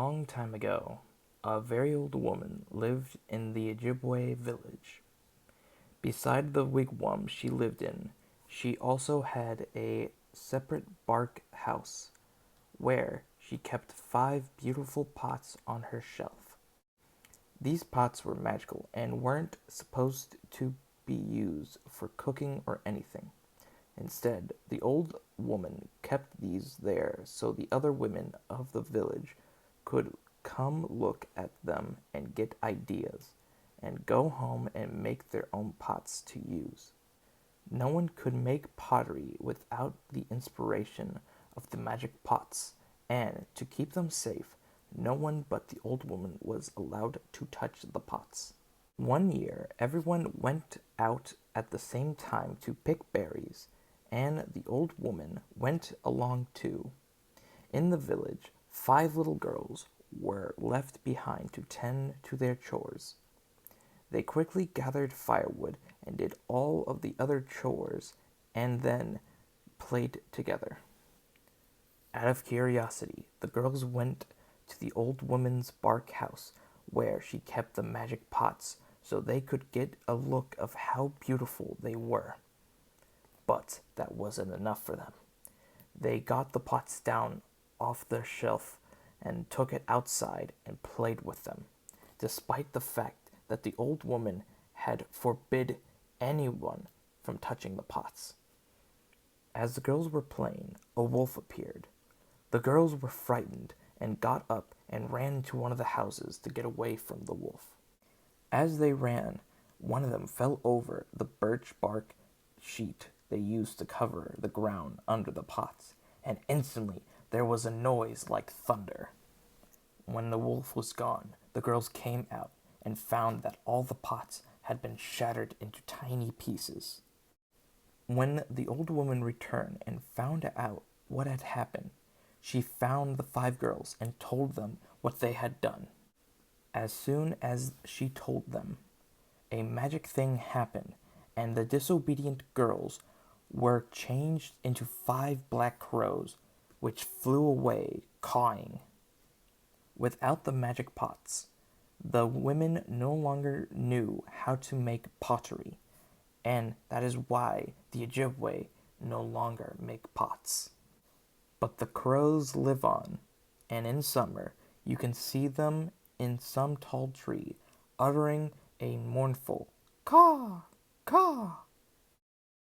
long time ago, a very old woman lived in the Ojibwe village. Beside the wigwam she lived in, she also had a separate bark house, where she kept 5 beautiful pots on her shelf. These pots were magical and weren't supposed to be used for cooking or anything. Instead, the old woman kept these there so the other women of the village could come look at them and get ideas, and go home and make their own pots to use. No one could make pottery without the inspiration of the magic pots, and to keep them safe, no one but the old woman was allowed to touch the pots. One year, everyone went out at the same time to pick berries, and the old woman went along too. In the village, 5 little girls were left behind to tend to their chores. They quickly gathered firewood and did all of the other chores, and then played together. Out of curiosity, the girls went to the old woman's bark house, where she kept the magic pots, so they could get a look of how beautiful they were. But that wasn't enough for them. They got the pots down off the shelf and took it outside and played with them, despite the fact that the old woman had forbid anyone from touching the pots. As the girls were playing, a wolf appeared. The girls were frightened and got up and ran to one of the houses to get away from the wolf. As they ran, one of them fell over the birch bark sheet they used to cover the ground under the pots, and instantly there was a noise like thunder. When the wolf was gone, the girls came out and found that all the pots had been shattered into tiny pieces. When the old woman returned and found out what had happened, she found the 5 girls and told them what they had done. As soon as she told them, a magic thing happened, and the disobedient girls were changed into 5 black crows, which flew away cawing. Without the magic pots, the women no longer knew how to make pottery, and that is why the Ojibwe no longer make pots. But the crows live on, and in summer you can see them in some tall tree, uttering a mournful caw, caw.